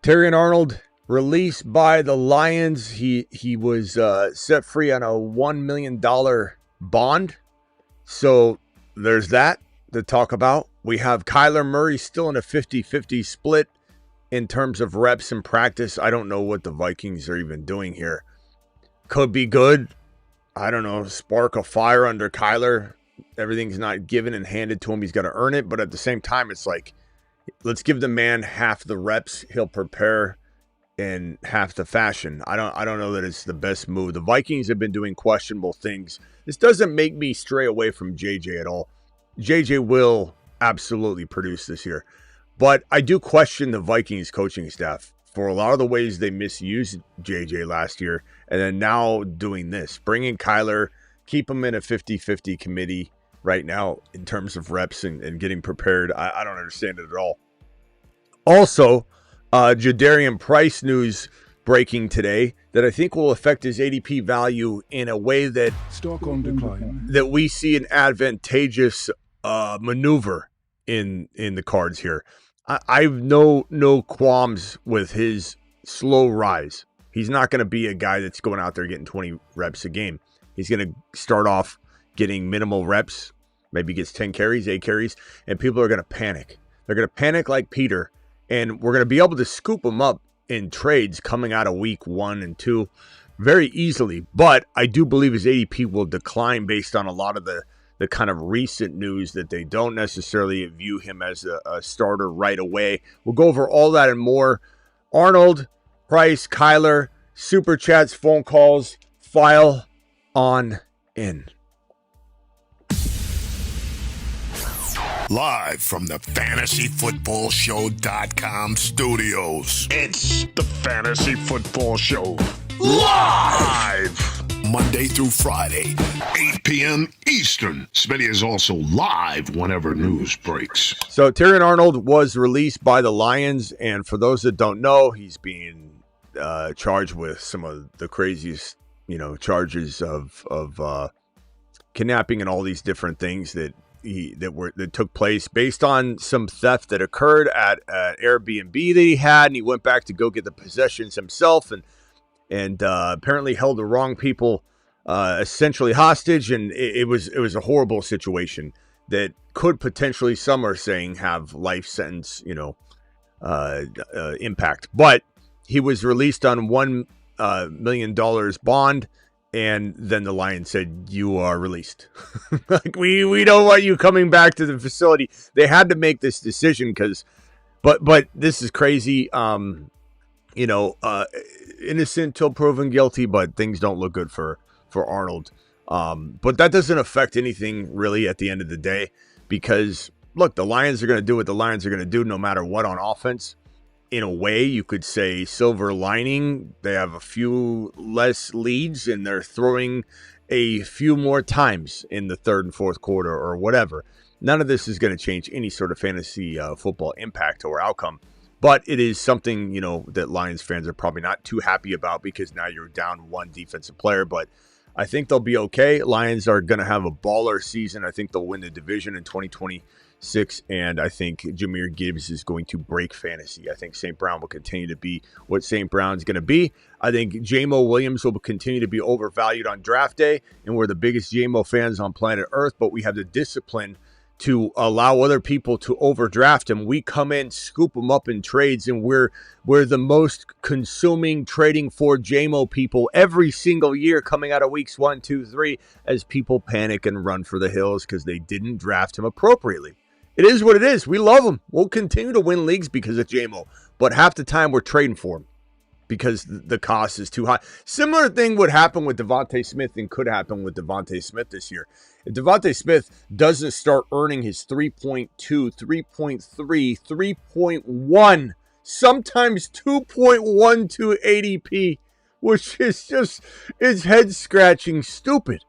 Jadarian Arnold released by the Lions. He was set free on a $1 million bond. So there's that to talk about. We have Kyler Murray still in a 50-50 split in terms of reps in practice. I don't know what the Vikings are even doing here. Could be good. I don't know, spark a fire under Kyler. Everything's not given and handed to him. He's got to earn it. But at the same time, it's like, let's give the man half the reps. He'll prepare in half the fashion. I don't know that it's the best move. The Vikings have been doing questionable things. This doesn't make me stray away from JJ at all. JJ will absolutely produce this year. But I do question the Vikings coaching staff for a lot of the ways they misused JJ last year. And then now doing this, bringing Kyler, keep him in a 50-50 committee right now in terms of reps and getting prepared. I don't understand it at all. Also, Jadarian Price news breaking today that I think will affect his ADP value in a way that stock on decline, that we see an advantageous maneuver in the cards here. I've no qualms with his slow rise. He's not going to be a guy that's going out there getting 20 reps a game. He's going to start off getting minimal reps, maybe gets 10 carries, 8 carries, and people are going to panic. They're going to panic like Peter, and we're going to be able to scoop him up in trades coming out of week 1 and 2 very easily. But I do believe his ADP will decline based on a lot of the kind of recent news that they don't necessarily view him as a starter right away. We'll go over all that and more. Arnold, Price, Kyler, Super Chats, phone calls, file on in. Live from the FantasyFootballShow.com studios. It's the Fantasy Football Show. Live! Monday through Friday, 8 p.m. Eastern. Smitty is also live whenever news breaks. So Jadarian Arnold was released by the Lions, and for those that don't know, he's being charged with some of the craziest, charges of kidnapping and all these different things that took place based on some theft that occurred at Airbnb that he had, and he went back to go get the possessions himself, and apparently held the wrong people essentially hostage, and it was a horrible situation that could potentially, some are saying, have life sentence impact. But he was released on $1 million bond, and then the Lions said, "You are released." Like, we don't want you coming back to the facility. They had to make this decision but this is crazy. Innocent till proven guilty, but things don't look good for Arnold. But that doesn't affect anything really at the end of the day, because look, the Lions are going to do what the Lions are going to do no matter what on offense. In a way, you could say silver lining, they have a few less leads and they're throwing a few more times in the third and fourth quarter or whatever. None of this is going to change any sort of fantasy football impact or outcome. But it is something, that Lions fans are probably not too happy about, because now you're down one defensive player. But I think they'll be okay. Lions are going to have a baller season. I think they'll win the division in 2026. And I think Jahmyr Gibbs is going to break fantasy. I think St. Brown will continue to be what St. Brown's going to be. I think JMO Williams will continue to be overvalued on draft day. And we're the biggest JMO fans on planet Earth. But we have the discipline to allow other people to overdraft him. We come in, scoop him up in trades, and we're the most consuming trading for JMO people every single year coming out of weeks 1, 2, 3 as people panic and run for the hills because they didn't draft him appropriately. It is what it is. We love him. We'll continue to win leagues because of JMO, but half the time we're trading for him because the cost is too high. Similar thing would happen with Devontae Smith and could happen with Devontae Smith this year. If Devontae Smith doesn't start earning his 3.2, 3.3, 3.1, sometimes 2.12 ADP, which is just, it's head-scratching stupid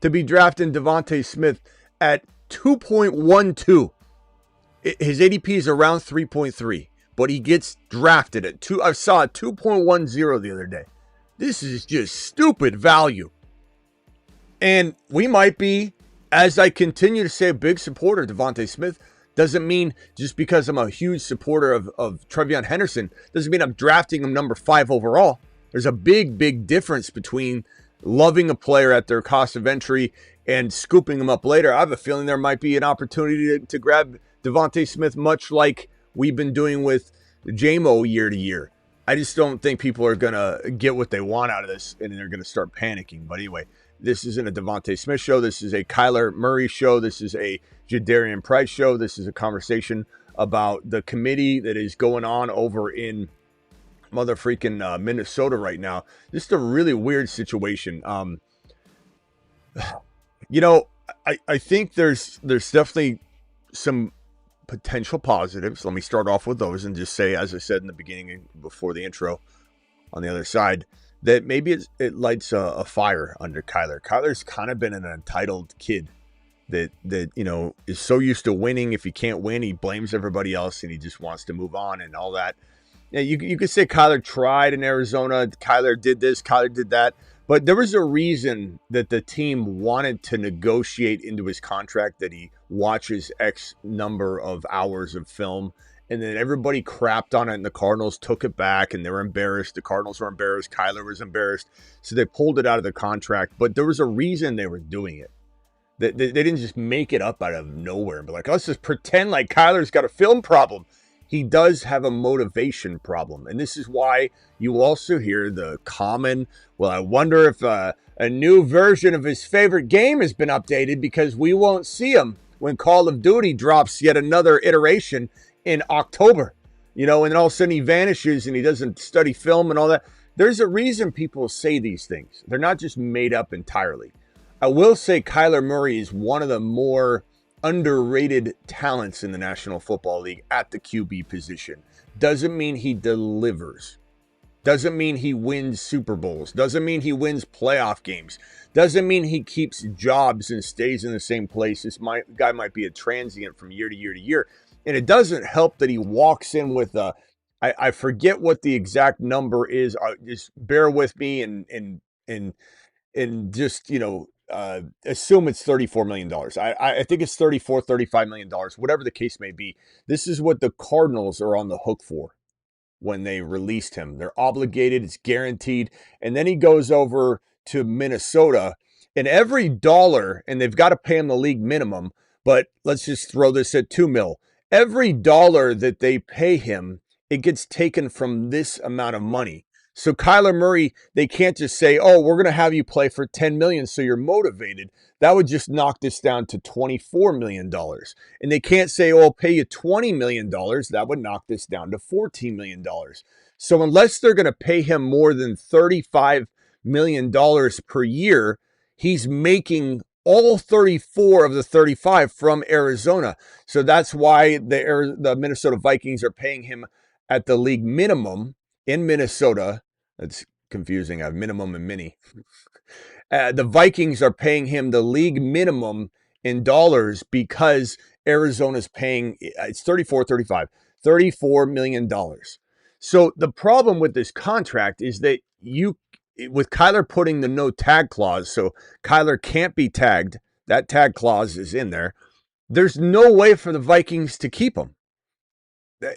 to be drafting Devontae Smith at 2.12. His ADP is around 3.3. But he gets drafted at 2. I saw it 2.10 the other day. This is just stupid value. And we might be, as I continue to say, a big supporter of Devontae Smith, Doesn't mean just because I'm a huge supporter of Trevion Henderson, doesn't mean I'm drafting him number 5 overall. There's a big, big difference between loving a player at their cost of entry and scooping them up later. I have a feeling there might be an opportunity to grab Devontae Smith, much like we've been doing with JMO year to year. I just don't think people are going to get what they want out of this, and they're going to start panicking. But anyway, this isn't a Devontae Smith show. This is a Kyler Murray show. This is a Jadarian Price show. This is a conversation about the committee that is going on over in motherfreaking Minnesota right now. This is a really weird situation. I think there's definitely some potential positives. Let me start off with those and just say, as I said in the beginning before the intro on the other side, that maybe it lights a fire under Kyler. Kyler's kind of been an entitled kid that is so used to winning. If he can't win, he blames everybody else and he just wants to move on and all that. Yeah, you could say Kyler tried in Arizona. Kyler did this, Kyler did that. But there was a reason that the team wanted to negotiate into his contract that he watches X number of hours of film. And then everybody crapped on it, and the Cardinals took it back, and they were embarrassed. The Cardinals were embarrassed. Kyler was embarrassed. So they pulled it out of the contract. But there was a reason they were doing it. They didn't just make it up out of nowhere and be like, let's just pretend like Kyler's got a film problem. He does have a motivation problem. And this is why you also hear the common, well, I wonder if a new version of his favorite game has been updated because we won't see him when Call of Duty drops yet another iteration in October. And then all of a sudden he vanishes and he doesn't study film and all that. There's a reason people say these things. They're not just made up entirely. I will say Kyler Murray is one of the more underrated talents in the National Football League at the QB position. Doesn't mean he delivers. Doesn't mean he wins Super Bowls. Doesn't mean he wins playoff games. Doesn't mean he keeps jobs and stays in the same place. This guy might be a transient from year to year to year. And it doesn't help that he walks in with I forget what the exact number is. Just bear with me and just, assume it's $34 million. I think it's $35 million, whatever the case may be. This is what the Cardinals are on the hook for when they released him. They're obligated. It's guaranteed. And then he goes over to Minnesota, and every dollar, and they've got to pay him the league minimum, but let's just throw this at $2 million. Every dollar that they pay him, it gets taken from this amount of money. So Kyler Murray, they can't just say, oh, we're going to have you play for $10 million so you're motivated. That would just knock this down to $24 million. And they can't say, oh, I'll pay you $20 million. That would knock this down to $14 million. So unless they're going to pay him more than $35 million per year, he's making all 34 of the 35 from Arizona. So that's why the Minnesota Vikings are paying him at the league minimum in Minnesota. That's confusing. I have minimum and mini. The Vikings are paying him the league minimum in dollars because Arizona's paying, it's $34 million. So the problem with this contract is that with Kyler putting the no tag clause, so Kyler can't be tagged, that tag clause is in there, there's no way for the Vikings to keep him.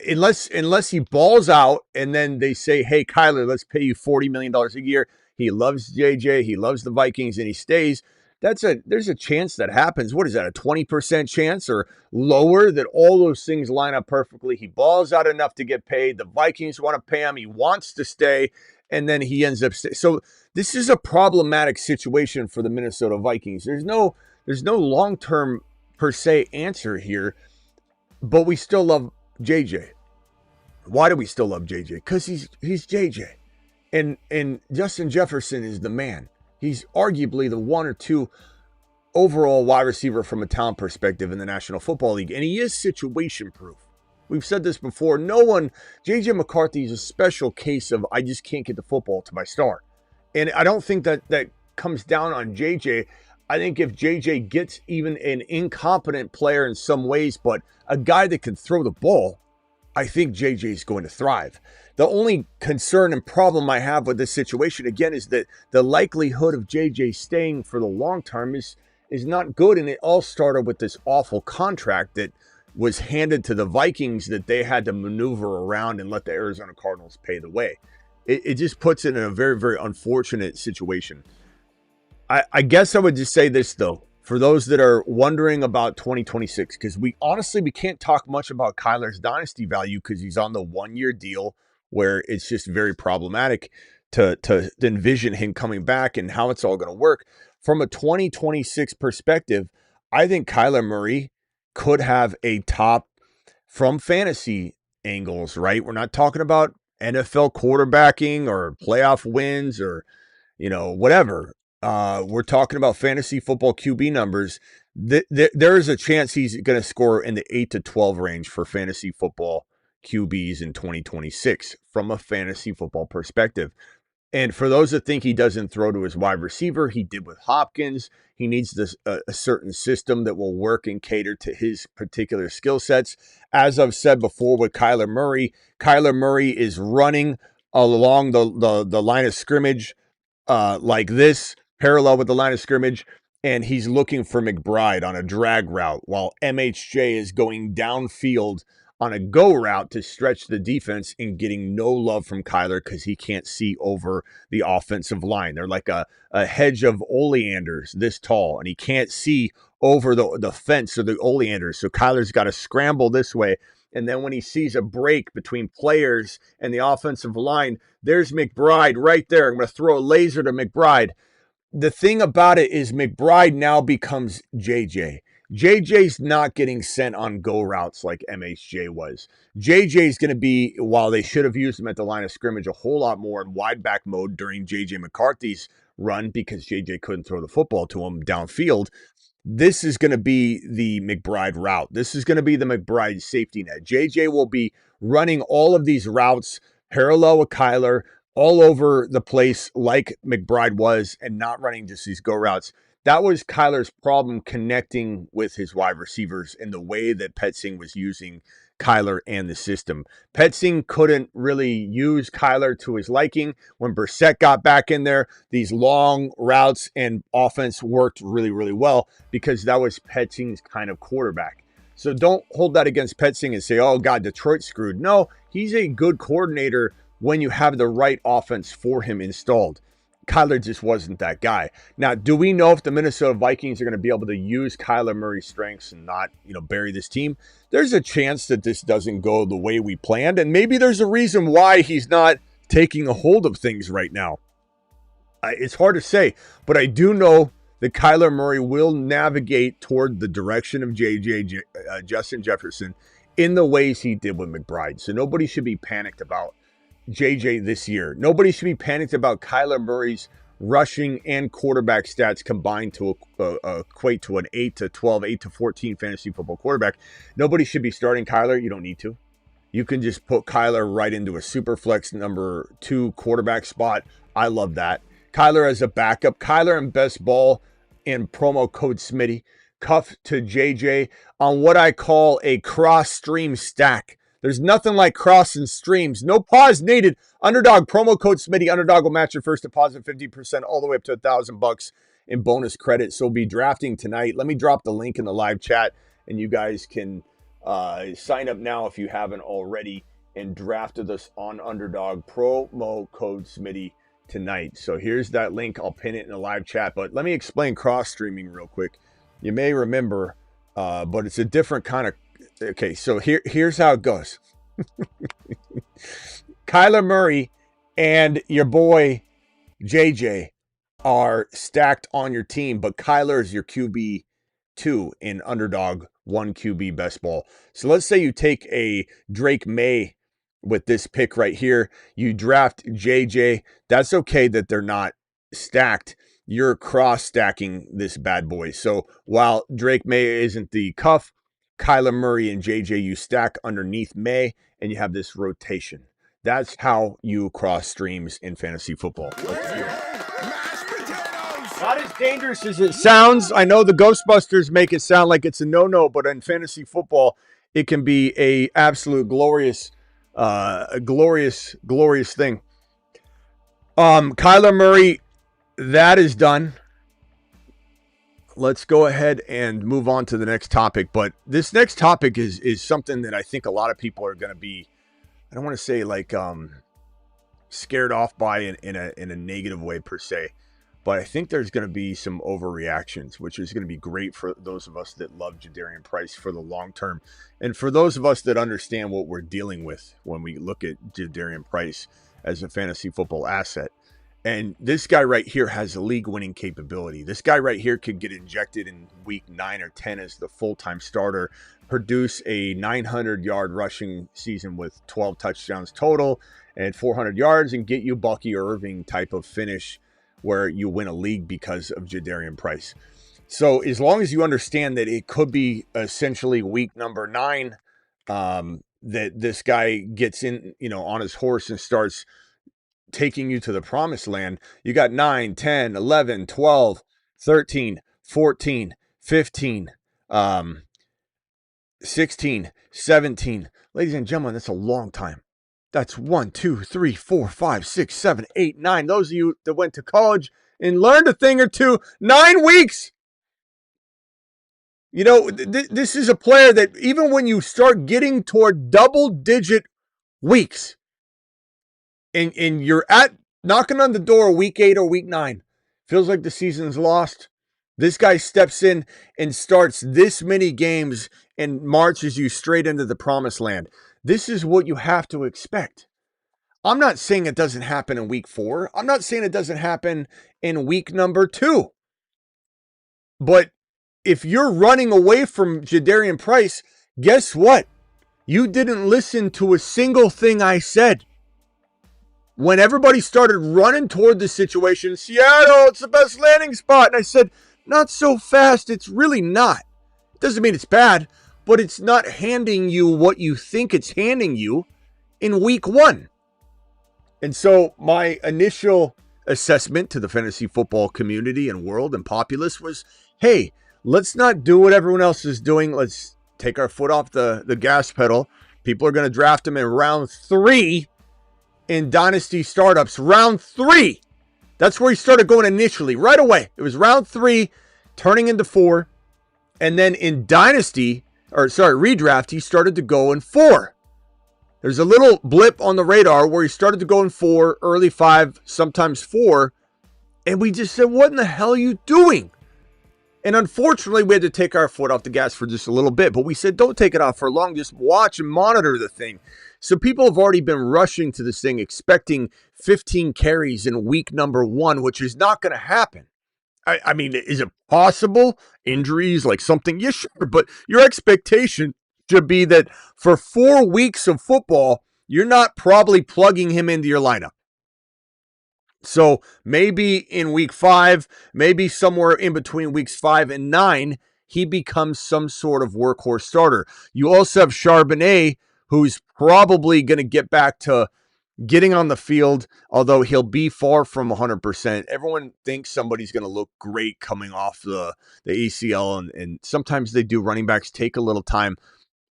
Unless he balls out and then they say, hey, Kyler, let's pay you $40 million a year. He loves JJ. He loves the Vikings and he stays. There's a chance that happens. What is that, a 20% chance or lower that all those things line up perfectly? He balls out enough to get paid. The Vikings want to pay him. He wants to stay. And then he ends up So this is a problematic situation for the Minnesota Vikings. There's no long-term per se answer here, but we still love JJ. Why do we still love JJ? Because he's JJ. And Justin Jefferson is the man. He's arguably the 1 or 2 overall wide receiver from a talent perspective in the National Football League. And he is situation proof. We've said this before. JJ McCarthy is a special case of I just can't get the football to my star. And I don't think that comes down on JJ. I think if JJ gets even an incompetent player in some ways, but a guy that can throw the ball, I think JJ is going to thrive. The only concern and problem I have with this situation, again, is that the likelihood of JJ staying for the long term is not good. And it all started with this awful contract that was handed to the Vikings that they had to maneuver around and let the Arizona Cardinals pay the way. It just puts it in a very, very unfortunate situation. I guess I would just say this, though, for those that are wondering about 2026, because we can't talk much about Kyler's dynasty value because he's on the 1-year deal where it's just very problematic to envision him coming back and how it's all going to work. From a 2026 perspective, I think Kyler Murray could have a top from fantasy angles, right? We're not talking about NFL quarterbacking or playoff wins or, whatever. We're talking about fantasy football QB numbers. There is a chance he's going to score in the 8 to 12 range for fantasy football QBs in 2026 from a fantasy football perspective. And for those that think he doesn't throw to his wide receiver, he did with Hopkins. He needs a certain system that will work and cater to his particular skill sets. As I've said before with Kyler Murray is running along the line of scrimmage like this, parallel with the line of scrimmage, and he's looking for McBride on a drag route while MHJ is going downfield on a go route to stretch the defense and getting no love from Kyler because he can't see over the offensive line. They're like a hedge of oleanders this tall, and he can't see over the fence of the oleanders. So Kyler's got to scramble this way. And then when he sees a break between players and the offensive line, there's McBride right there. I'm going to throw a laser to McBride. The thing about it is McBride now becomes JJ. JJ's not getting sent on go routes like MHJ was. JJ's going to be, while they should have used him at the line of scrimmage a whole lot more in wide back mode during JJ McCarthy's run because JJ couldn't throw the football to him downfield, this is going to be the McBride route. This is going to be the McBride safety net. JJ will be running all of these routes parallel with Kyler all over the place like McBride was and not running just these go routes. That was Kyler's problem connecting with his wide receivers in the way that Petzing was using Kyler and the system. Petzing couldn't really use Kyler to his liking. When Brissett got back in there, these long routes and offense worked really, really well because that was Petzing's kind of quarterback. So don't hold that against Petzing and say, oh, God, Detroit's screwed. No, he's a good coordinator when you have the right offense for him installed. Kyler just wasn't that guy. Now, do we know if the Minnesota Vikings are going to be able to use Kyler Murray's strengths and not, bury this team? There's a chance that this doesn't go the way we planned, and maybe there's a reason why he's not taking a hold of things right now. It's hard to say, but I do know that Kyler Murray will navigate toward the direction of Justin Jefferson in the ways he did with McBride. So nobody should be panicked about JJ this year. Nobody should be panicked about Kyler Murray's rushing and quarterback stats combined to equate to an 8 to 12, 8 to 14 fantasy football quarterback. Nobody should be starting Kyler. You don't need to. You can just put Kyler right into a super flex number 2 quarterback spot. I love that. Kyler as a backup. Kyler and best ball and promo code Smitty. Cuff to JJ on what I call a cross-stream stack. There's nothing like crossing streams. No pause needed. Underdog, promo code Smitty. Underdog will match your first deposit 50% all the way up to $1,000 in bonus credit. So be drafting tonight. Let me drop the link in the live chat, and you guys can sign up now if you haven't already and draft with us on Underdog. Promo code Smitty tonight. So here's that link. I'll pin it in the live chat. But let me explain cross-streaming real quick. You may remember, but it's a different kind of. Okay, so here's how it goes. Kyler Murray and your boy JJ are stacked on your team, but Kyler is your QB 2 in Underdog 1 QB best ball. So let's say you take a Drake May with this pick right here. You draft JJ. That's okay that they're not stacked. You're cross-stacking this bad boy. So while Drake May isn't the cuff, Kyler Murray and JJ, you stack underneath May, and you have this rotation. That's how you cross streams in fantasy football. Not as dangerous as it sounds. I know the Ghostbusters make it sound like it's a no-no, but in fantasy football, it can be a absolute glorious thing. Kyler Murray, that is done. let's go ahead and move on to the next topic. But this next topic is something that I think a lot of people are going to be, I don't want to say like scared off by in a negative way per se, but I think there's going to be some overreactions, which is going to be great for those of us that love Jadarian Price for the long term, and for those of us that understand what we're dealing with when we look at Jadarian Price as a fantasy football asset. And this guy right here has a league-winning capability. This guy right here could get injected in week 9 or 10 as the full-time starter, produce a 900-yard rushing season with 12 touchdowns total and 400 yards, and get you Bucky Irving type of finish where you win a league because of Jadarian Price. So as long as you understand that it could be essentially week number 9 that this guy gets in, on his horse and starts taking you to the promised land, you got 9, 10, 11, 12, 13, 14, 15, 16, 17. Ladies and gentlemen, that's a long time. That's 1, 2, 3, 4, 5, 6, 7, 8, 9. Those of you that went to college and learned a thing or two, 9 weeks. This is a player that even when you start getting toward double-digit weeks, and you're knocking on the door week 8 or week 9, feels like the season's lost. This guy steps in and starts this many games and marches you straight into the promised land. This is what you have to expect. I'm not saying it doesn't happen in week 4. I'm not saying it doesn't happen in week number 2. But if you're running away from Jadarian Price, guess what? You didn't listen to a single thing I said. When everybody started running toward the situation, Seattle, it's the best landing spot. And I said, not so fast. It's really not. It doesn't mean it's bad, but it's not handing you what you think it's handing you in week 1. And so my initial assessment to the fantasy football community and world and populace was, hey, let's not do what everyone else is doing. Let's take our foot off the gas pedal. People are going to draft him in round 3 in dynasty startups. Round 3. That's where he started going initially, right away. It was round 3, turning into 4. And then in redraft, he started to go in 4. There's a little blip on the radar where he started to go in 4, early 5, sometimes 4. And we just said, what in the hell are you doing? And unfortunately, we had to take our foot off the gas for just a little bit. But we said, don't take it off for long. Just watch and monitor the thing. So people have already been rushing to this thing, expecting 15 carries in week number 1, which is not going to happen. I mean, is it possible? Injuries, like something? Yeah, sure. But your expectation should be that for 4 weeks of football, you're not probably plugging him into your lineup. So maybe in week 5, maybe somewhere in between weeks 5 and 9, he becomes some sort of workhorse starter. You also have Charbonnet, who's probably going to get back to getting on the field, although he'll be far from 100%. Everyone thinks somebody's going to look great coming off the ACL, and sometimes they do. Running backs take a little time,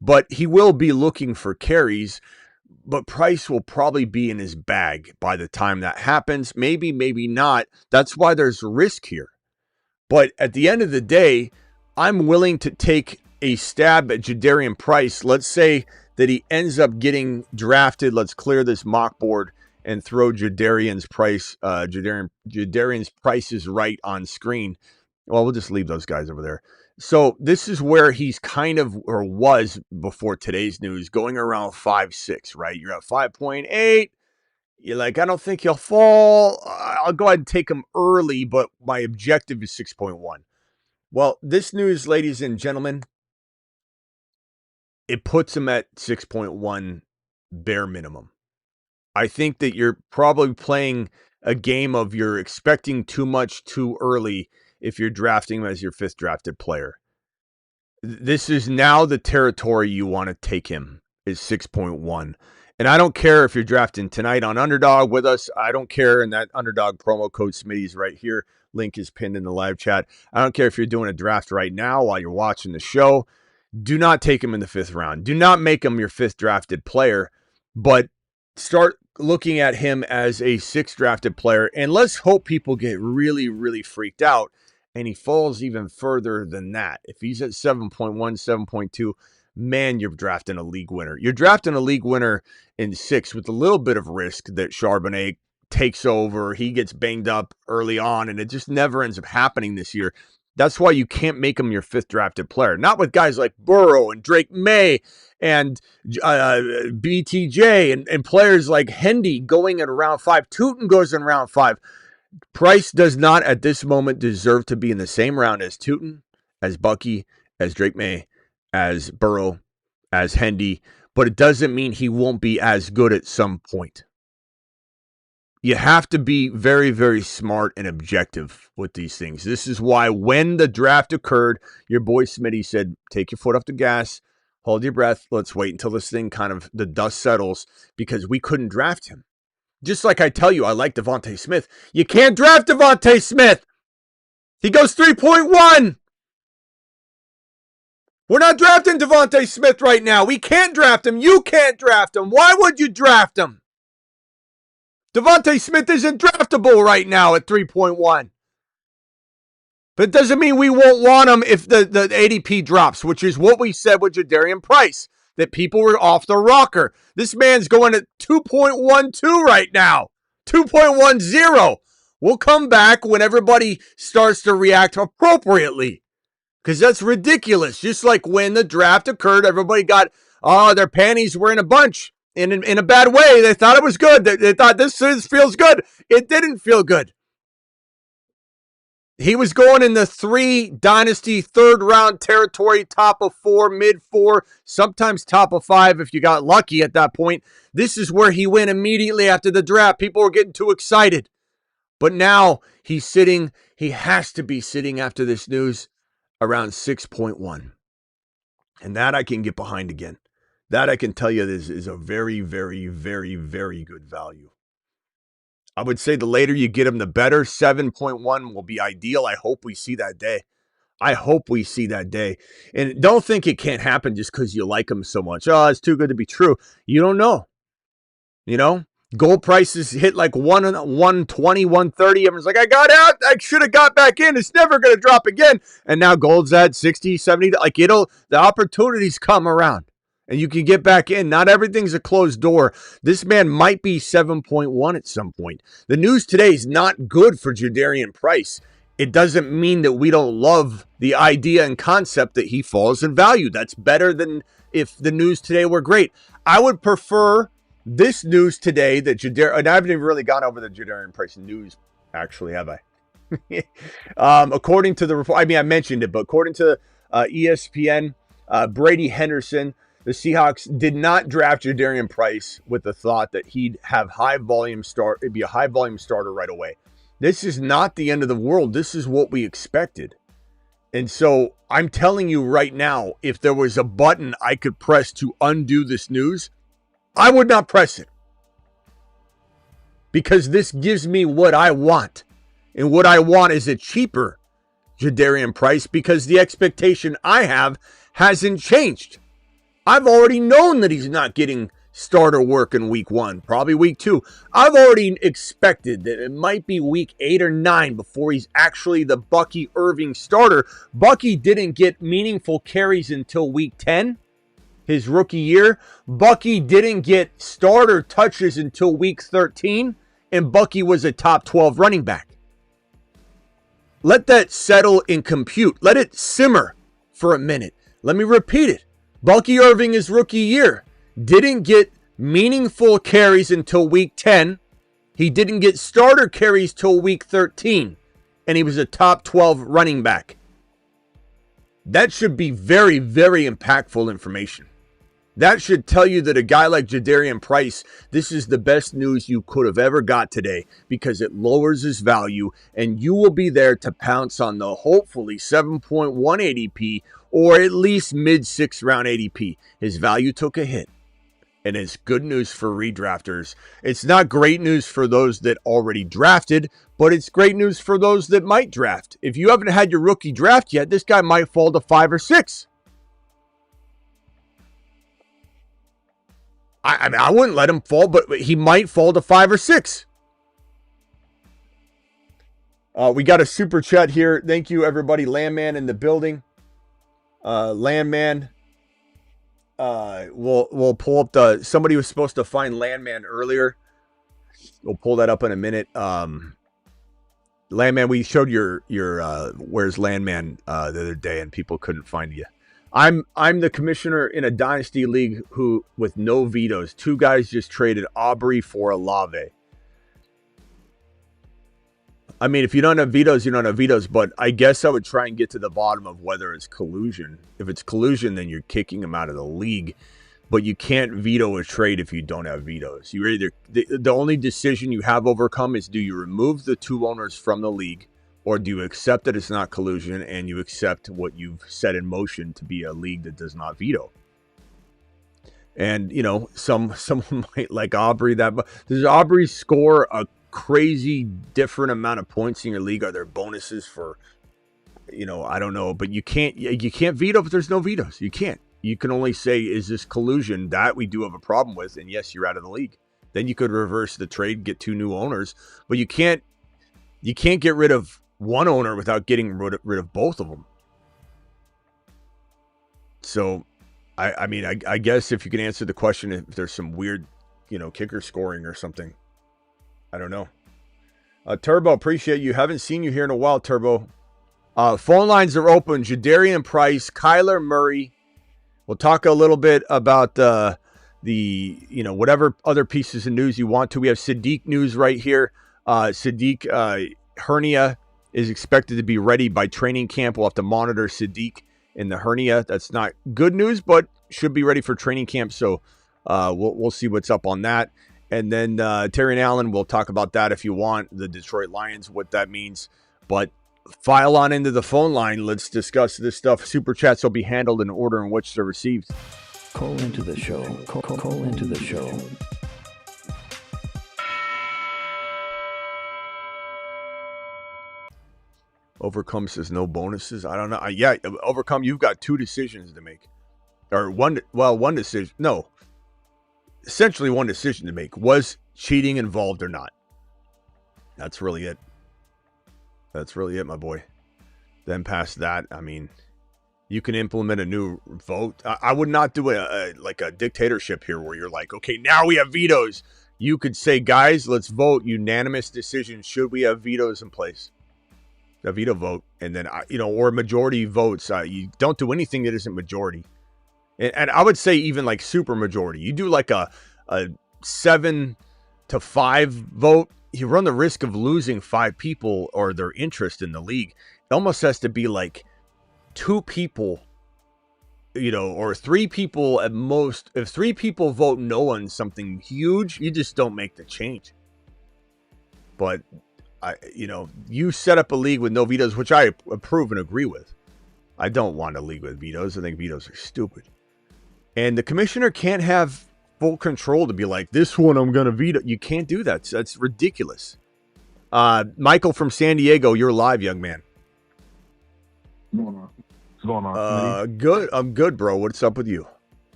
but he will be looking for carries. But Price will probably be in his bag by the time that happens. Maybe, maybe not. That's why there's risk here. But at the end of the day, I'm willing to take a stab at Jadarian Price. Let's say that he ends up getting drafted. Let's clear this mock board and throw Jadarian's Price. Jadarian's Price is right on screen. Well, we'll just leave those guys over there. So this is where he's kind of, or was before today's news, going around 5.6, right? You're at 5.8. You're like, I don't think he'll fall. I'll go ahead and take him early, but my objective is 6.1. Well, this news, ladies and gentlemen, it puts him at 6.1 bare minimum. I think that you're probably playing a game of you're expecting too much too early if you're drafting him as your 5th drafted player. This is now the territory you want to take him, is 6.1. And I don't care if you're drafting tonight on Underdog with us. I don't care. And that Underdog promo code Smitty is right here. Link is pinned in the live chat. I don't care if you're doing a draft right now while you're watching the show. Do not take him in the 5th round. Do not make him your 5th drafted player, but start looking at him as a 6th drafted player. And let's hope people get really, really freaked out and he falls even further than that. If he's at 7.1, 7.2, man, you're drafting a league winner. You're drafting a league winner in 6 with a little bit of risk that Charbonnet takes over. He gets banged up early on, and it just never ends up happening this year. That's why you can't make him your 5th drafted player. Not with guys like Burrow and Drake May and BTJ and players like Hendy going in round 5. Tootin goes in round 5. Price does not at this moment deserve to be in the same round as Tootin, as Bucky, as Drake May, as Burrow, as Hendy, but it doesn't mean he won't be as good at some point. You have to be very, very smart and objective with these things. This is why when the draft occurred, your boy Smitty said, take your foot off the gas, hold your breath, let's wait until this thing the dust settles, because we couldn't draft him. Just like I tell you, I like Devontae Smith. You can't draft Devontae Smith. He goes 3.1. We're not drafting Devontae Smith right now. We can't draft him. You can't draft him. Why would you draft him? Devontae Smith isn't draftable right now at 3.1. But it doesn't mean we won't want him if the ADP drops, which is what we said with Jadarian Price, that people were off the rocker. This man's going at 2.12 right now, 2.10. We'll come back when everybody starts to react appropriately, because that's ridiculous. Just like when the draft occurred, everybody got, their panties were in a bunch. In a bad way. They thought it was good. They thought this feels good. It didn't feel good. He was going in the 3 dynasty 3rd round territory, top of 4, mid 4, sometimes top of 5 if you got lucky at that point. This is where he went immediately after the draft. People were getting too excited. But now he has to be sitting after this news around 6.1. And that I can get behind again. That I can tell you this is a very, very, very, very good value. I would say the later you get him, the better. 7.1 will be ideal. I hope we see that day. And don't think it can't happen just because you like him so much. Oh, it's too good to be true. You don't know. Gold prices hit like 120, 130. Everyone's like, I got out. I should have got back in. It's never going to drop again. And now gold's at 60, 70. The opportunities come around. And you can get back in. Not everything's a closed door. This man might be 7.1 at some point. The news today is not good for Jadarian Price. It doesn't mean that we don't love the idea and concept that he falls in value. That's better than if the news today were great. I would prefer this news today that and I haven't even really gone over the Jadarian Price news, actually, have I? According to the report, I mentioned it, but according to ESPN, Brady Henderson, the Seahawks did not draft Jadarian Price with the thought that he'd have it'd be a high volume starter right away. This is not the end of the world. This is what we expected. And so I'm telling you right now, if there was a button I could press to undo this news, I would not press it. Because this gives me what I want. And what I want is a cheaper Jadarian Price, because the expectation I have hasn't changed. I've already known that he's not getting starter work in week 1, probably week 2. I've already expected that it might be week 8 or 9 before he's actually the Bucky Irving starter. Bucky didn't get meaningful carries until week 10, his rookie year. Bucky didn't get starter touches until week 13, and Bucky was a top 12 running back. Let that settle and compute. Let it simmer for a minute. Let me repeat it. Bucky Irving, his rookie year, didn't get meaningful carries until week 10. He didn't get starter carries till week 13. And he was a top 12 running back. That should be very, very impactful information. That should tell you that a guy like Jadarian Price, this is the best news you could have ever got today, because it lowers his value, and you will be there to pounce on the hopefully 7.1 ADP or at least mid-6th round ADP. His value took a hit, and it's good news for redrafters. It's not great news for those that already drafted, but it's great news for those that might draft. If you haven't had your rookie draft yet, this guy might fall to 5 or 6. I wouldn't let him fall, but he might fall to 5 or 6. We got a super chat here. Thank you, everybody. Landman in the building. Landman. We'll pull up the. Somebody was supposed to find Landman earlier. We'll pull that up in a minute. Landman, we showed your where's Landman the other day, and people couldn't find you. I'm the commissioner in a dynasty league who with no vetoes. 2 guys just traded Aubrey for Olave. I mean, if you don't have vetoes, you don't have vetoes. But I guess I would try and get to the bottom of whether it's collusion. If it's collusion, then you're kicking him out of the league. But you can't veto a trade if you don't have vetoes. You either the only decision you have overcome is, do you remove the 2 owners from the league, or do you accept that it's not collusion and you accept what you've set in motion to be a league that does not veto? And someone might like Aubrey. Does Aubrey score a crazy different amount of points in your league? Are there bonuses for, I don't know, but you can't veto if there's no vetoes. You can't. You can only say, is this collusion? That we do have a problem with, and yes, you're out of the league. Then you could reverse the trade, get 2 new owners, but you can't get rid of one owner without getting rid of both of them. So, I mean, I guess if you can answer the question, if there's some weird, kicker scoring or something. I don't know. Turbo, appreciate you. Haven't seen you here in a while, Turbo. Phone lines are open. Jadarian Price, Kyler Murray. We'll talk a little bit about the whatever other pieces of news you want to. We have Sadiq news right here. Sadiq hernia is expected to be ready by training camp. We'll have to monitor Sadiq in the hernia. That's not good news, but should be ready for training camp. So we'll see what's up on that. And then Terry and Allen, we'll talk about that if you want. The Detroit Lions, what that means. But file on into the phone line. Let's discuss this stuff. Super chats will be handled in order in which they're received. Call into the show. Call into the show. Overcome says no bonuses. I don't know. Yeah, Overcome, you've got 2 decisions to make. Or one decision. No. Essentially one decision to make. Was cheating involved or not? That's really it. That's really it, my boy. Then past that, I mean, you can implement a new vote. I would not do a dictatorship here where you're like, okay, now we have vetoes. You could say, guys, let's vote. Unanimous decision. Should we have vetoes in place? A veto vote. And then, or majority votes. You don't do anything that isn't majority. And I would say even like super majority. You do like a 7-5 vote. You run the risk of losing 5 people or their interest in the league. It almost has to be like 2 people, or 3 people at most. If 3 people vote no on something huge, you just don't make the change. But you set up a league with no vetoes, which I approve and agree with. I don't want a league with vetoes. I think vetoes are stupid. And the commissioner can't have full control to be like, this one I'm going to veto. You can't do that. That's ridiculous. Michael from San Diego, you're live, young man. What's going on? Good. I'm good, bro. What's up with you?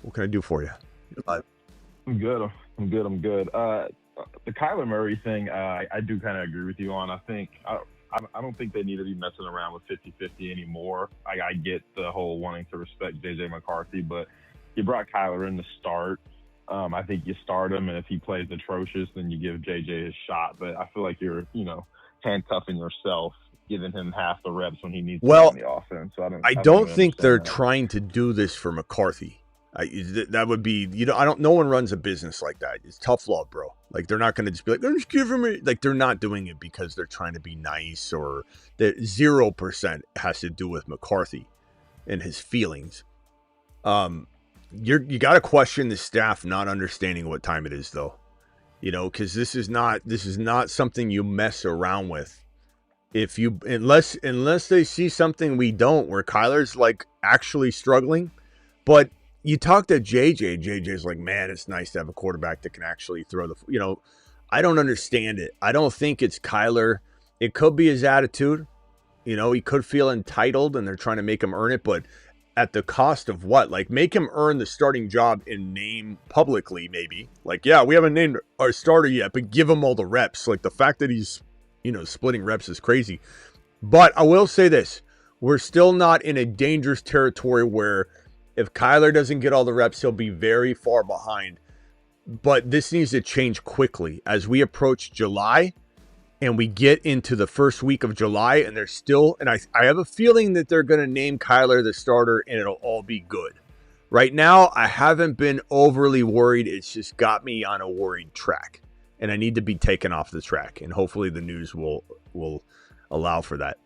What can I do for you? You're live. I'm good. The Kyler Murray thing, I do kind of agree with you on. I don't think they need to be messing around with 50-50 anymore. I get the whole wanting to respect J.J. McCarthy, but you brought Kyler in to start. I think you start him, and if he plays atrocious, then you give JJ his shot. But I feel like you're, handcuffing yourself, giving him half the reps when he needs to on the offense. So I don't think they're trying to do this for McCarthy. That would be, no one runs a business like that. It's tough love, bro. Like, they're not going to just be like, I'm just giving him, like, they're not doing it because they're trying to be nice, or that 0% has to do with McCarthy and his feelings. You got to question the staff not understanding what time it is, though, because this is not something you mess around with. Unless they see something we don't, where Kyler's like actually struggling. But you talk to JJ's like, man, it's nice to have a quarterback that can actually throw the, I don't understand it. I don't think it's Kyler. It could be his attitude. He could feel entitled and they're trying to make him earn it, but at the cost of what? Like, make him earn the starting job in name publicly, maybe. Like, yeah, we haven't named our starter yet, but give him all the reps. Like, the fact that he's, splitting reps is crazy. But I will say this. We're still not in a dangerous territory where if Kyler doesn't get all the reps, he'll be very far behind. But this needs to change quickly as we approach July and we get into the first week of July, and there's still, and I have a feeling that they're going to name Kyler the starter and it'll all be good. Right now, I haven't been overly worried. It's just got me on a worried track, and I need to be taken off the track, and hopefully the news will allow for that.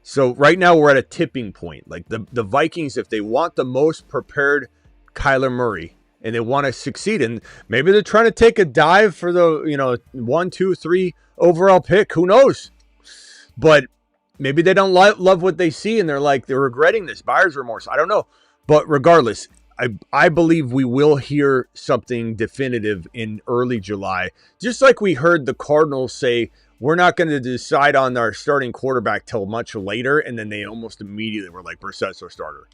So right now we're at a tipping point. Like the Vikings, if they want the most prepared Kyler Murray and they want to succeed, and maybe they're trying to take a dive for the 1, 2, 3 overall pick. Who knows? But maybe they don't love what they see and they're regretting this, buyer's remorse. I don't know. But regardless, I believe we will hear something definitive in early July. Just like we heard the Cardinals say, we're not going to decide on our starting quarterback till much later. And then they almost immediately were like, Brissett's our starter.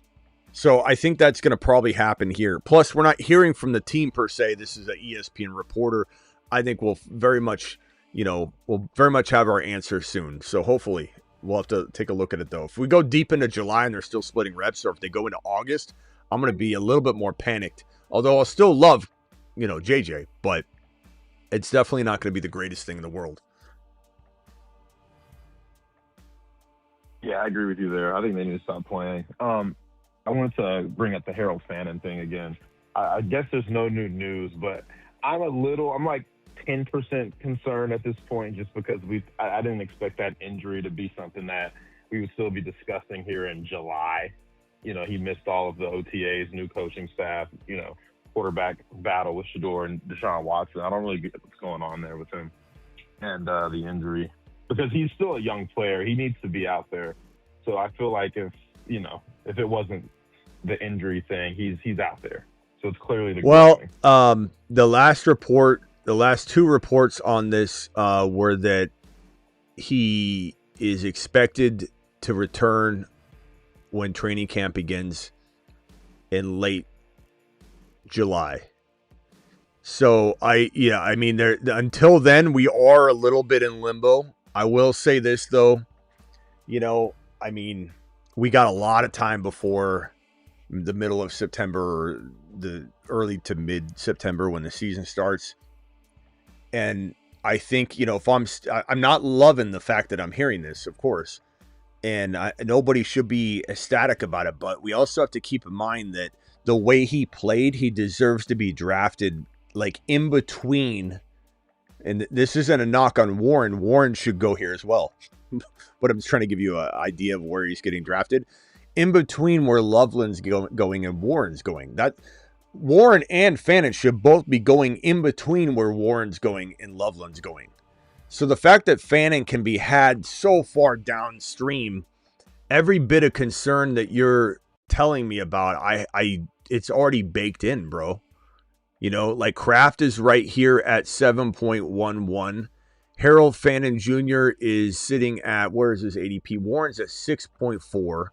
So I think that's going to probably happen here. Plus, we're not hearing from the team per se. This is an ESPN reporter. I think we'll very much have our answer soon. So hopefully we'll have to take a look at it, though. If we go deep into July and they're still splitting reps, or if they go into August, I'm going to be a little bit more panicked. Although I'll still love, JJ, but it's definitely not going to be the greatest thing in the world. Yeah, I agree with you there. I think they need to stop playing. I wanted to bring up the Harold Fannin thing again. I guess there's no new news, but I'm like 10% concerned at this point, just because I didn't expect that injury to be something that we would still be discussing here in July. He missed all of the OTAs, new coaching staff, quarterback battle with Shador and Deshaun Watson. I don't really get what's going on there with him and the injury, because he's still a young player. He needs to be out there. So I feel like if it wasn't the injury thing, he's out there. So it's clearly the thing. The last two reports on this were that he is expected to return when training camp begins in late July. So until then we are a little bit in limbo. I will say this though, we got a lot of time before the middle of September, or the early to mid September when the season starts. And I think, if I'm not loving the fact that I'm hearing this, of course, and nobody should be ecstatic about it, but we also have to keep in mind that the way he played, he deserves to be drafted like in between. And this isn't a knock on Warren. Warren should go here as well. But I'm just trying to give you an idea of where he's getting drafted. In between where Loveland's going and Warren's going. That Warren and Fannin should both be going in between where Warren's going and Loveland's going. So the fact that Fannin can be had so far downstream, every bit of concern that you're telling me about, it's already baked in, bro. Like Kraft is right here at 7.11. Harold Fannin Jr. is sitting at, where is his ADP? Warren's at 6.4.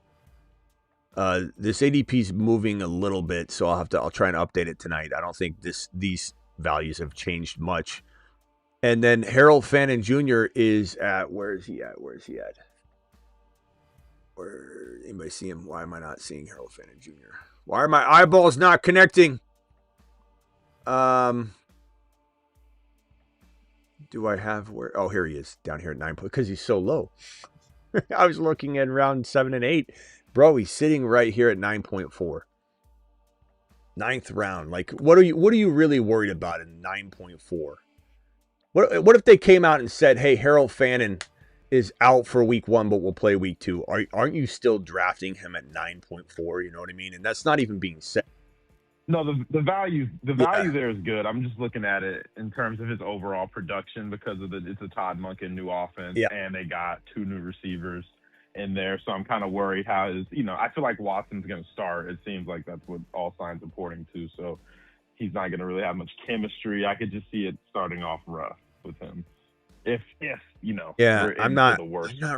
This ADP is moving a little bit, so I'll try and update it tonight. I don't think these values have changed much. And then Harold Fannin Jr. is at, where is he at? Where anybody see him? Why am I not seeing Harold Fannin Jr.? Why are my eyeballs not connecting? Do I have where? Oh, here he is, down here at 9, because he's so low. I was looking at around 7 and 8. Bro, he's sitting right here at 9.4. 9th round. Like, what are you really worried about in 9.4? What if they came out and said, hey, Harold Fannin is out for week 1, but will play week 2? Aren't you still drafting him at 9.4? You know what I mean? And that's not even being said. No, the value there is good. I'm just looking at it in terms of his overall production, because of it's a Todd Monken new offense, and they got 2 new receivers in there. So I'm kind of worried how I feel like Watson's going to start. It seems like that's what all signs are pointing to. So he's not going to really have much chemistry. I could just see it starting off rough with him. If I'm not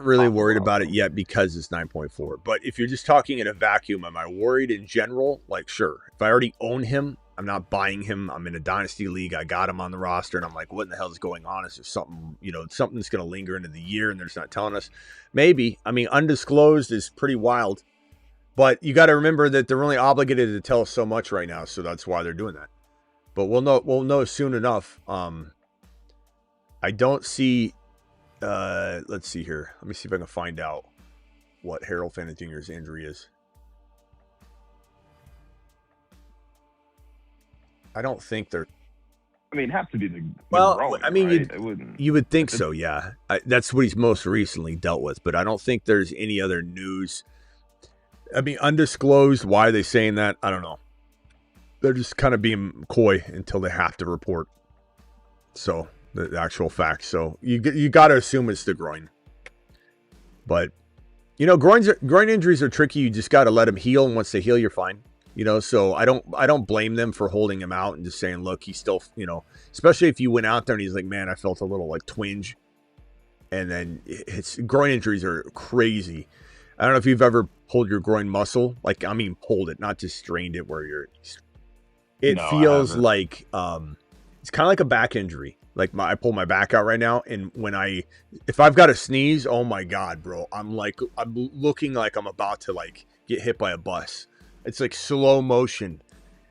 really worried about it yet because it's 9.4. But if you're just talking in a vacuum, am I worried in general? Like, sure. If I already own him, not buying him. I'm in a dynasty league. I got him on the roster, and I'm like, what in the hell is going on? Is there something, something that's going to linger into the year, and they're just not telling us? Maybe. I mean, undisclosed is pretty wild, but you got to remember that they're only obligated to tell us so much right now, so that's why they're doing that. But we'll know soon enough. I don't see. Let's see here. Let me see if I can find out what Harold Fannin Jr.'s injury is. I don't think they're. I mean, it has to be the well. groin, I mean, right? you would think so, yeah. That's what he's most recently dealt with, but I don't think there's any other news. I mean, undisclosed. Why are they saying that? I don't know. They're just kind of being coy until they have to report. So the actual facts. So you got to assume it's the groin. But groin injuries are tricky. You just got to let them heal, and once they heal, you're fine. So I don't blame them for holding him out and just saying, look, he's still, especially if you went out there and he's like, man, I felt a little like twinge. And then groin injuries are crazy. I don't know if you've ever pulled your groin muscle. Like, I mean, pulled it, not just strained it it feels like, it's kind of like a back injury. Like I pull my back out right now. And if I've got to sneeze, oh my God, bro, I'm looking like I'm about to like get hit by a bus. It's like slow motion,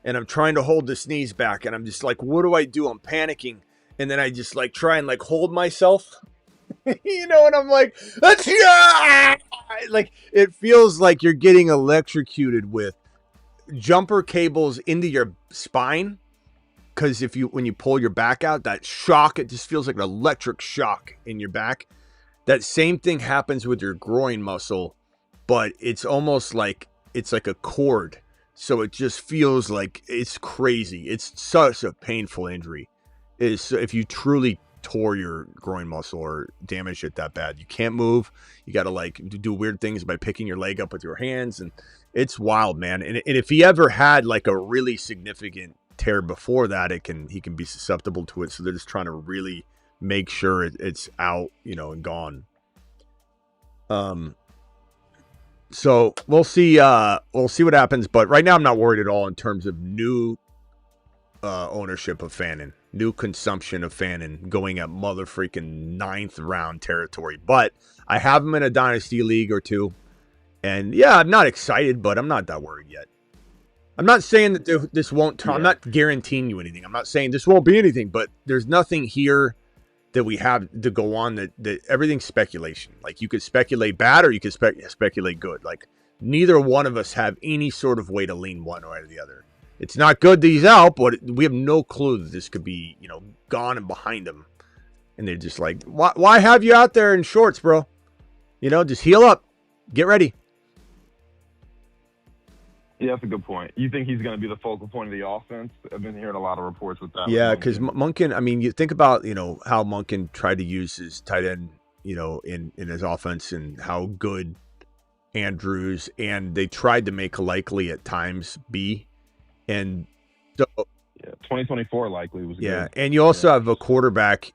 and I'm trying to hold the sneeze back, and I'm just like, what do I do? I'm panicking, and then I just like try and like hold myself, and I'm like, like it feels like you're getting electrocuted with jumper cables into your spine, because when you pull your back out, that shock, it just feels like an electric shock in your back. That same thing happens with your groin muscle, but it's almost like it's like a cord, so it just feels like it's crazy. It's such a painful injury. If you truly tore your groin muscle or damaged it that bad, you can't move. You got to like do weird things by picking your leg up with your hands, and it's wild, man. And if he ever had like a really significant tear before that, he can be susceptible to it. So they're just trying to really make sure it's out, and gone. So we'll see what happens, but right now I'm not worried at all in terms of new ownership of Fannin, new consumption of Fannin going at mother freaking 9th round territory. But I have him in a dynasty league or two, and yeah, I'm not excited, but I'm not that worried yet. I'm not saying that this won't turn. I'm not guaranteeing you anything. I'm not saying this won't be anything, but there's nothing here that we have to go on that everything's speculation. Like you could speculate bad or you could speculate good. Like neither one of us have any sort of way to lean one way or the other. It's not good that he's out, but we have no clue that this could be, gone and behind him. And they're just like, why have you out there in shorts, bro? Just heal up, get ready. Yeah, that's a good point. You think he's going to be the focal point of the offense? I've been hearing a lot of reports with that. Yeah, because Monken, I mean, you think about, how Monken tried to use his tight end, in his offense and how good Andrews, and they tried to make likely at times be. And so, yeah, 2024 likely was good. Good. And you also have a quarterback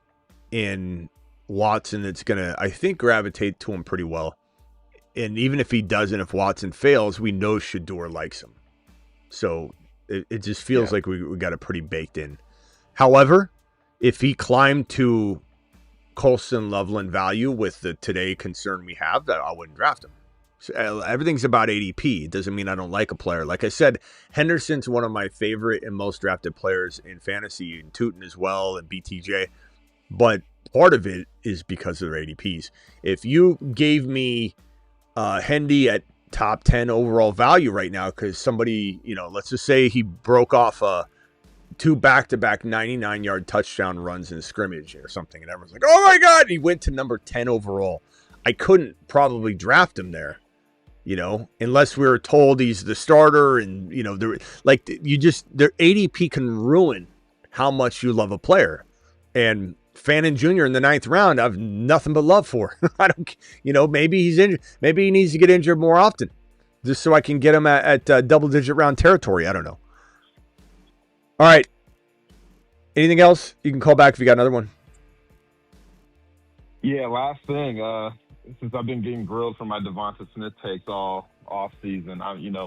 in Watson that's going to, I think, gravitate to him pretty well. And even if he doesn't, if Watson fails, we know Shador likes him. So it just feels like we got it pretty baked in. However, if he climbed to Colson Loveland value with the today concern we have, that I wouldn't draft him. So everything's about ADP. It doesn't mean I don't like a player. Like I said, Henderson's one of my favorite and most drafted players in fantasy, and Tootin as well, and BTJ. But part of it is because of their ADPs. If you gave me Hendy at top 10 overall value right now, because somebody, let's just say he broke off 2 back-to-back 99-yard touchdown runs in scrimmage or something, and everyone's like, oh my God, he went to number 10 overall. I couldn't probably draft him there, unless we were told he's the starter, and their ADP can ruin how much you love a player. And Fannin Jr. in the 9th round, I have nothing but love for. I don't, maybe he's injured. Maybe he needs to get injured more often, just so I can get him at double-digit round territory. I don't know. All right. Anything else? You can call back if you got another one. Yeah, last thing. since I've been getting grilled for my Devonta Smith takes all off season,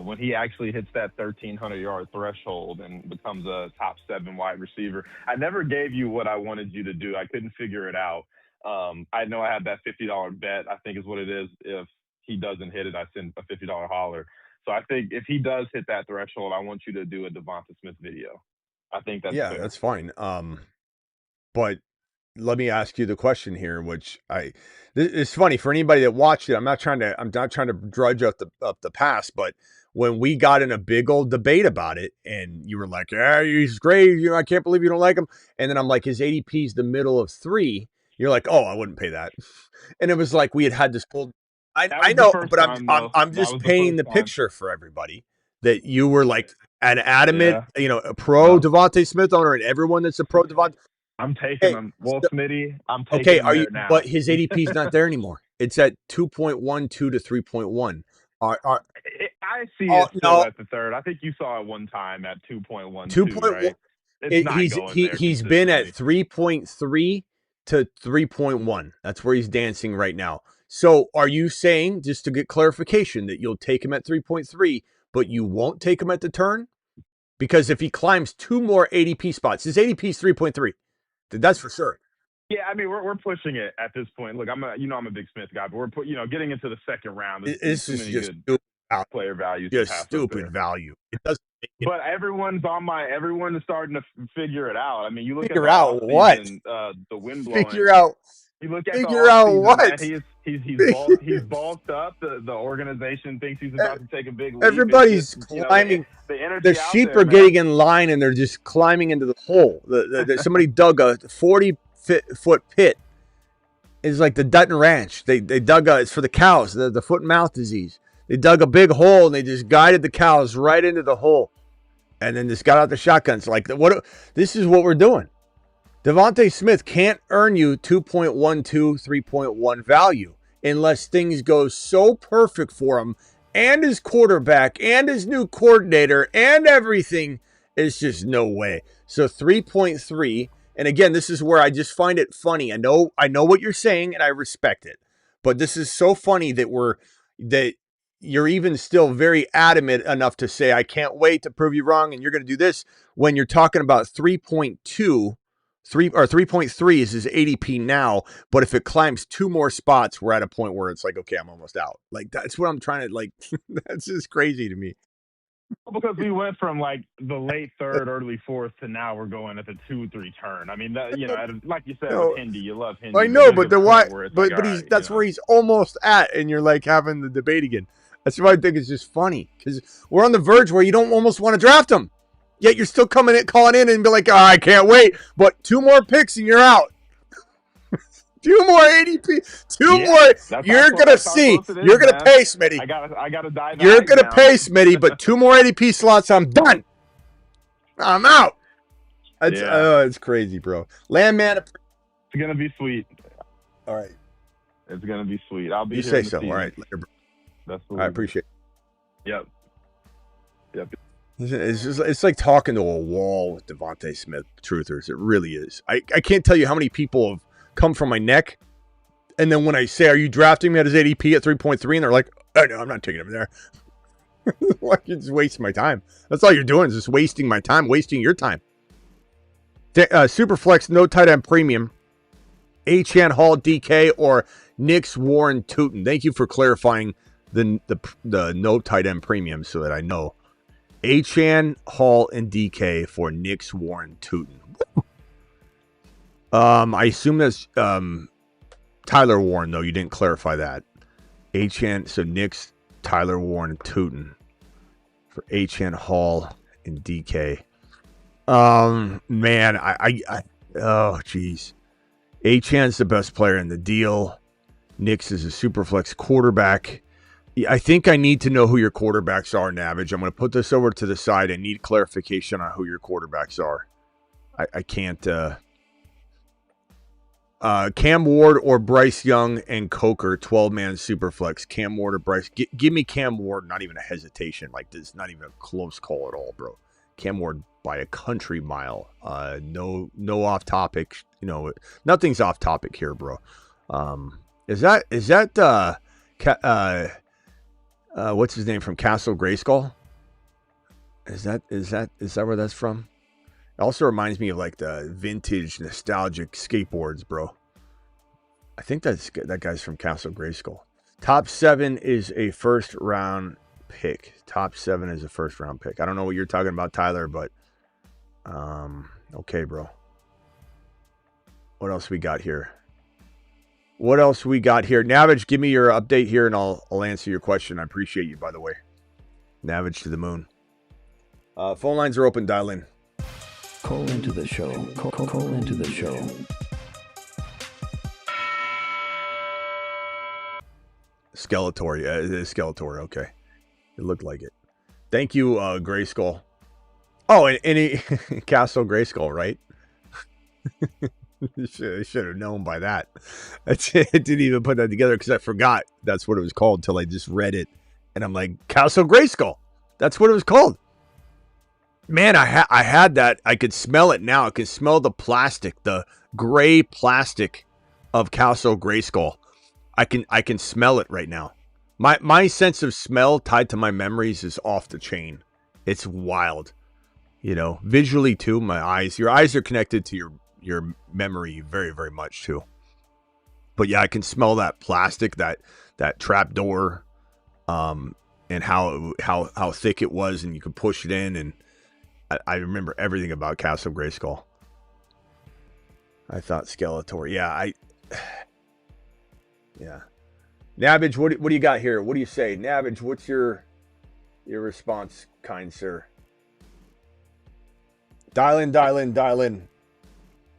when he actually hits that 1,300-yard threshold and becomes a top 7 wide receiver, I never gave you what I wanted you to do. I couldn't figure it out. I know I had that $50 bet, I think is what it is. If he doesn't hit it, I send a $50 holler. So I think if he does hit that threshold, I want you to do a Devonta Smith video. I think that's fair. That's fine. But let me ask you the question here, which it's funny for anybody that watched it. I'm not trying to drudge up the past, but when we got in a big old debate about it, and you were like, "Yeah, he's great. I can't believe you don't like him." And then I'm like, "His ADP is the middle of 3." You're like, "Oh, I wouldn't pay that." And it was like we had this whole. I know, but I'm just painting the picture for everybody that you were like an adamant, a pro Devontae Smith owner, and everyone that's a pro Devontae. I'm taking him. Well, Smitty, I'm taking him there now. But his ADP is not there anymore. It's at 2.12 to 3.1. I see it still at the third. I think you saw it one time at 2.12. 2.1. Right? He's been at 3.3 to 3.1. That's where he's dancing right now. So are you saying, just to get clarification, that you'll take him at 3.3, but you won't take him at the turn? Because if he climbs 2 more ADP spots, his ADP is 3.3. That's for sure. Yeah, I mean, we're pushing it at this point. Look, I'm a big Smith guy, but we're getting into the second round. This is just stupid player values. Just stupid value. It doesn't. But everyone's starting to figure it out. I mean, you look figure out what the wind blowing. Figure out. You look at figure out what he's bulked up. The organization thinks he's about to take a big leap. Everybody's climbing. The sheep are getting in line and they're just climbing into the hole. Somebody dug a 40-foot pit. It's like the Dutton Ranch. They dug it's for the cows, the foot and mouth disease. They dug a big hole and they just guided the cows right into the hole, and then just got out the shotguns. Like this is what we're doing. Devontae Smith can't earn you 2.12, 3.1 value unless things go so perfect for him and his quarterback and his new coordinator and everything. It's just no way. So 3.3. And again, this is where I just find it funny. I know what you're saying and I respect it. But this is so funny that you're even still very adamant enough to say, I can't wait to prove you wrong and you're going to do this, when you're talking about 3.2. 3.3 is his ADP now, but if it climbs 2 more spots, we're at a point where it's like, okay, I'm almost out. Like, that's what I'm trying to, like, that's just crazy to me. Because we went from like the late third, early fourth to now we're going at the 2-3 turn. I mean, like you said, with Hindi, you love Hindi. I know, but that's where he's almost at, and you're like having the debate again. That's why I think it's just funny, because we're on the verge where you don't almost want to draft him. Yet you're still calling in and be like, I can't wait. But 2 more picks and you're out. 2 more ADP. 2 more. You're going to see. You're going to pay, Smitty. I gotta die. You're going to pay, Smitty, but 2 more ADP slots, I'm done. I'm out. It's crazy, bro. Landman. It's going to be sweet. All right. It's going to be sweet. I'll be you here. You say so. All right. Later, bro. That's what I appreciate it. Yep. It's like talking to a wall with Devontae Smith truthers. It really is. I can't tell you how many people have come from my neck, and then when I say, are you drafting me at his ADP at 3.3, and they're like, oh no, I'm not taking him there. Like, you're just wasting my time. That's all you're doing, is just wasting my time, wasting your time. Superflex, no tight end premium, Achane, Hall, DK, or Nix, Warren, Tootin. Thank you for clarifying the no tight end premium so that I know. Achane, Hall, and DK for Nix, Warren, Tootin. I assume that's Tyler Warren, though. You didn't clarify that. Achane, so Nix, Tyler Warren, and Tootin for Achane, Hall, and DK. Man, oh, jeez. Achane's the best player in the deal. Nix is a super flex quarterback. I think I need to know who your quarterbacks are, Navage. I'm going to put this over to the side. I need clarification on who your quarterbacks are. I can't. Cam Ward or Bryce Young and Coker, 12-man superflex. Cam Ward or Bryce. Give me Cam Ward, not even a hesitation. Like, this is not even a close call at all, bro. Cam Ward by a country mile. No off topic. Nothing's off topic here, bro. Is that what's his name from Castle Grayskull? Is that where that's from? It also reminds me of like the vintage nostalgic skateboards, bro. I think that guy's from Castle Grayskull. Top 7 is a first round pick. Top 7 is a first round pick. I don't know what you're talking about, Tyler, but okay, bro. What else we got here? Navage, give me your update here, and I'll answer your question. I appreciate you, by the way. Navage to the moon. Phone lines are open. Dial in. Call into the show. Call into the show. Skeletor. Yeah, it is Skeletor. Okay. It looked like it. Thank you, Grayskull. Oh, and any Castle Grayskull, right? Should have known by that. I didn't even put that together because I forgot that's what it was called until I just read it. And I'm like, Castle Grayskull. That's what it was called. Man, I had that. I could smell it now. I could smell the plastic, the gray plastic of Castle Grayskull. I can smell it right now. My sense of smell tied to my memories is off the chain. It's wild. You know, visually too, your eyes are connected to your memory very, very much too. But yeah, I can smell that plastic, that trap door, and how thick it was, and you could push it in, and I remember everything about Castle Grayskull. I thought Skeletor. Yeah, yeah. Navage, what do you got here? What do you say? Navage, what's your response, kind sir? Dial in.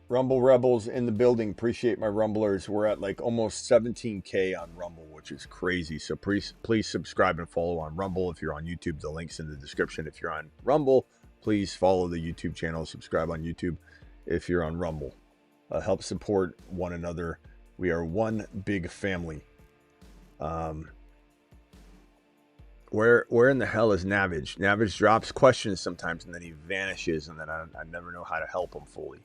Rumble Rebels in the building. Appreciate my Rumblers. We're at like almost 17K on Rumble, which is crazy. So please subscribe and follow on Rumble. If you're on YouTube, the link's in the description. If you're on Rumble, please follow the YouTube channel. Subscribe on YouTube if you're on Rumble. Help support one another. We are one big family. Where in the hell is Navage? Navage drops questions sometimes and then he vanishes, and then I never know how to help him fully.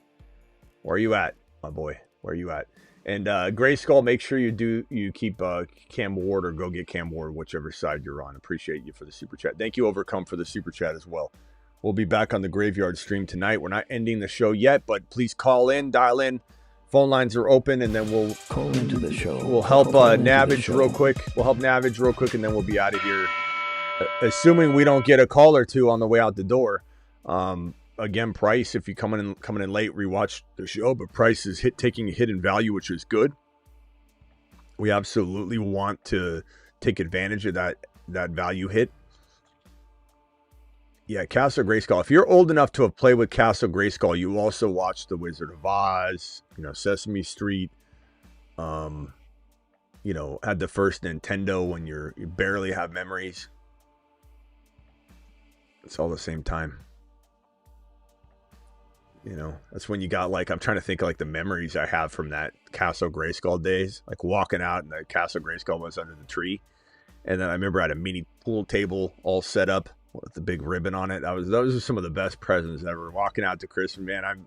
Where are you at, my boy? Where are you at? And Grayskull, make sure you keep Cam Ward, or go get Cam Ward, whichever side you're on. Appreciate you for the super chat. Thank you, Overcome, for the super chat as well. We'll be back on the Graveyard stream tonight. We're not ending the show yet, but please call in, dial in. Phone lines are open, and then we'll call into the show. We'll help Navage real quick. We'll help Navage real quick, and then we'll be out of here. Assuming we don't get a call or two on the way out the door. Again, Price, if you coming in late, rewatch the show, but Price is taking a hit in value, which is good. We absolutely want to take advantage of that value hit. Yeah, Castle Grayskull. If you're old enough to have played with Castle Grayskull, you also watched The Wizard of Oz, Sesame Street, had the first Nintendo when you barely have memories. It's all the same time. That's when you got, like, I'm trying to think of, like, the memories I have from that Castle Grayskull days. Like, walking out and the Castle Grayskull was under the tree. And then I remember I had a mini pool table all set up with the big ribbon on it. Those are some of the best presents ever. Walking out to Christmas, man.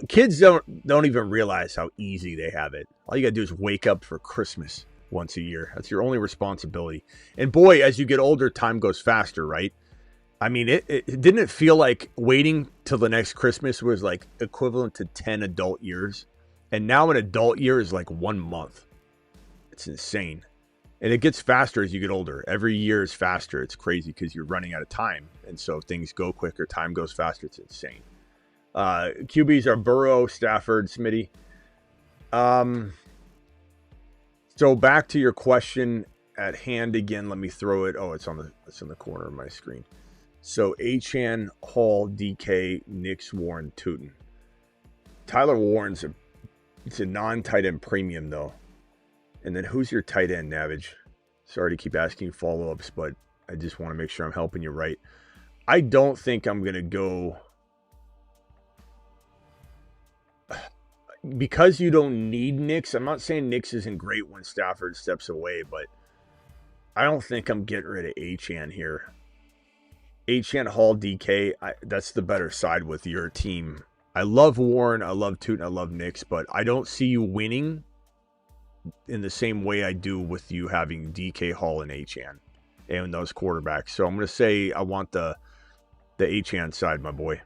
Kids don't even realize how easy they have it. All you got to do is wake up for Christmas once a year. That's your only responsibility. And boy, as you get older, time goes faster, right? I mean, it didn't feel like waiting till the next Christmas was like equivalent to 10 adult years. And now an adult year is like 1 month. It's insane. And it gets faster as you get older. Every year is faster. It's crazy because you're running out of time. And so things go quicker. Time goes faster. It's insane. QBs are Burrow, Stafford, Smitty. So back to your question at hand again. Let me throw it. Oh, it's in the corner of my screen. So Achane, Hall, DK, Nix, Warren, Tootin. Tyler Warren's it's a non-tight end premium though. And then who's your tight end, Navage? Sorry to keep asking you follow-ups, but I just want to make sure I'm helping you right. I don't think I'm going to go... Because you don't need Nix, I'm not saying Nix isn't great when Stafford steps away, but I don't think I'm getting rid of Achane here. Achane, Hall, DK, that's the better side with your team. I love Warren, I love Tootin, I love Nix, but I don't see you winning in the same way I do with you having DK Hall and Achane and those quarterbacks. So I'm going to say I want the Achane side, my boy.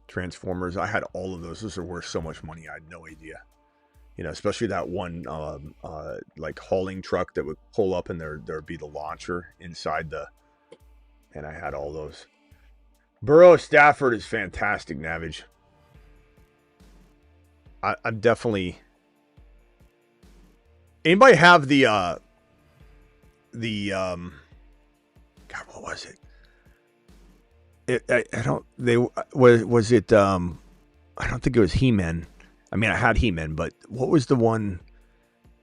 Transformers, I had all of those. Those are worth so much money. I had no idea. You know, especially that one like hauling truck that would pull up and there'd be the launcher inside the, and I had all those. Burrow Stafford is fantastic, Navage. I'm definitely. Anybody have the God, what was it? I don't. They was it. I don't think it was He-Man. I mean, I had He-Man, but what was the one?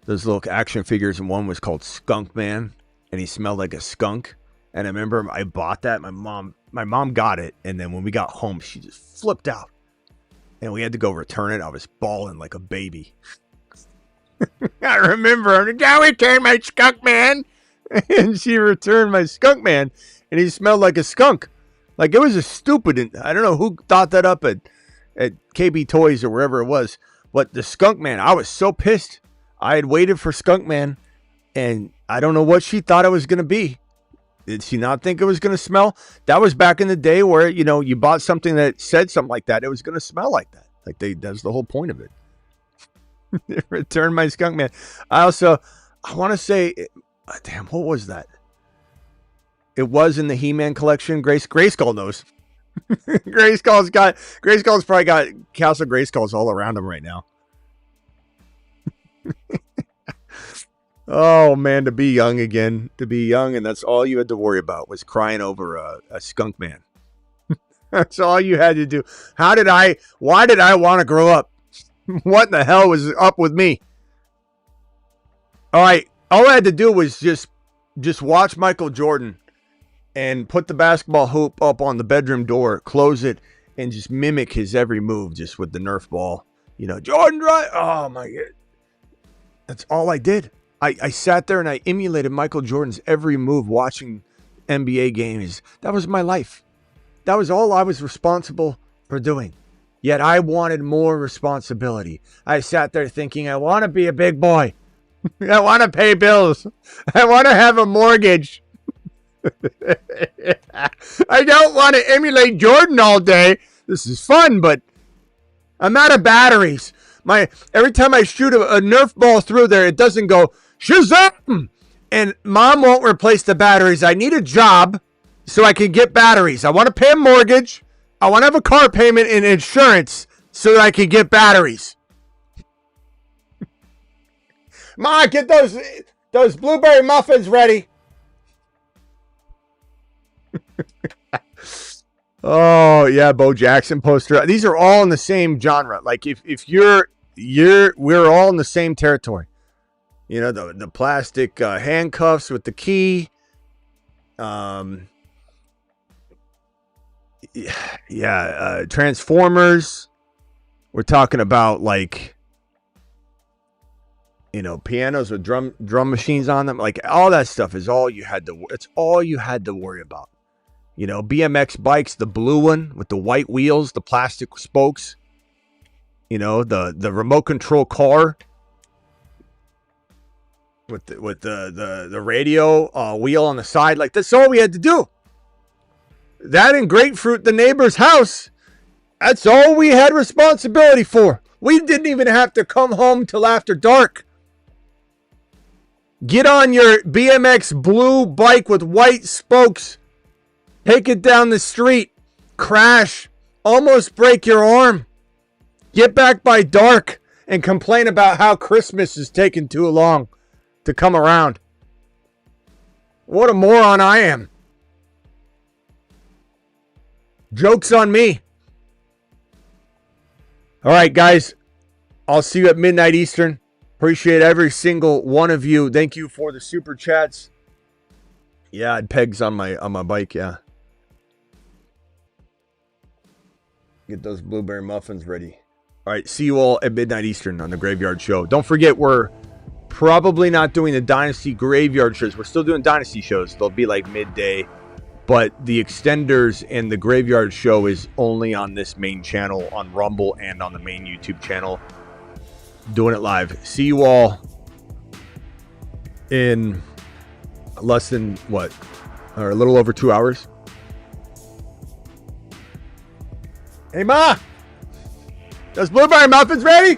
Those little action figures, and one was called Skunk Man, and he smelled like a skunk. And I remember I bought that. My mom got it, and then when we got home, she just flipped out, and we had to go return it. I was bawling like a baby. I remember, I'm like, "Can we return my Skunk Man?" And she returned my Skunk Man, and he smelled like a skunk. Like, it was a stupid. I don't know who thought that up at KB Toys or wherever it was. But the Skunk Man, I was so pissed. I had waited for Skunk Man, and I don't know what she thought it was going to be. Did she not think it was going to smell? That was back in the day where, you know, you bought something that said something like that. It was going to smell like that. Like, that's the whole point of it. Return my Skunk Man. I want to say, damn, what was that? It was in the He-Man collection. Grayskull knows. Grayskull's probably got Castle Grayskulls all around him right now. Oh man, to be young again, and that's all you had to worry about was crying over a Skunk Man. That's all you had to do. Why did I want to grow up? What in the hell was up with me? All right, all I had to do was just watch Michael Jordan and put the basketball hoop up on the bedroom door, close it, and just mimic his every move just with the Nerf ball. You know, Jordan drive. Oh, my God. That's all I did. I sat there and I emulated Michael Jordan's every move watching NBA games. That was my life. That was all I was responsible for doing. Yet I wanted more responsibility. I sat there thinking, I want to be a big boy. I want to pay bills. I want to have a mortgage. I don't want to emulate Jordan all day. This is fun, but I'm out of batteries. Every time I shoot a Nerf ball through there, it doesn't go shazam, and Mom won't replace the batteries. I need a job so I can get batteries. I want to pay a mortgage. I want to have a car payment and insurance so that I can get batteries. Ma, get those blueberry muffins ready. Oh yeah, Bo Jackson poster. These are all in the same genre. Like if we're all in the same territory. You know, the plastic handcuffs with the key. Transformers. We're talking about, like, you know, pianos with drum machines on them. Like, all that stuff is all you had to. It's all you had to worry about. You know, BMX bikes, the blue one with the white wheels, the plastic spokes. You know, the remote control car with the radio wheel on the side. Like, that's all we had to do. That and Grapefruit, the neighbor's house. That's all we had responsibility for. We didn't even have to come home till after dark. Get on your BMX blue bike with white spokes. Take it down the street. Crash. Almost break your arm. Get back by dark and complain about how Christmas is taking too long to come around. What a moron I am. Joke's on me. All right, guys. I'll see you at midnight Eastern. Appreciate every single one of you. Thank you for the super chats. Yeah, I had pegs on my bike, yeah. Get those blueberry muffins ready. All right, see you all at midnight Eastern on the Graveyard Show. Don't forget, we're probably not doing the Dynasty Graveyard shows. We're still doing Dynasty shows. They'll be like midday But the extenders and the Graveyard Show is only on this main channel, on Rumble and on the main YouTube channel. Doing it live. See you all in less than or a little over 2 hours. Hey, Ma! Those blueberry muffins ready?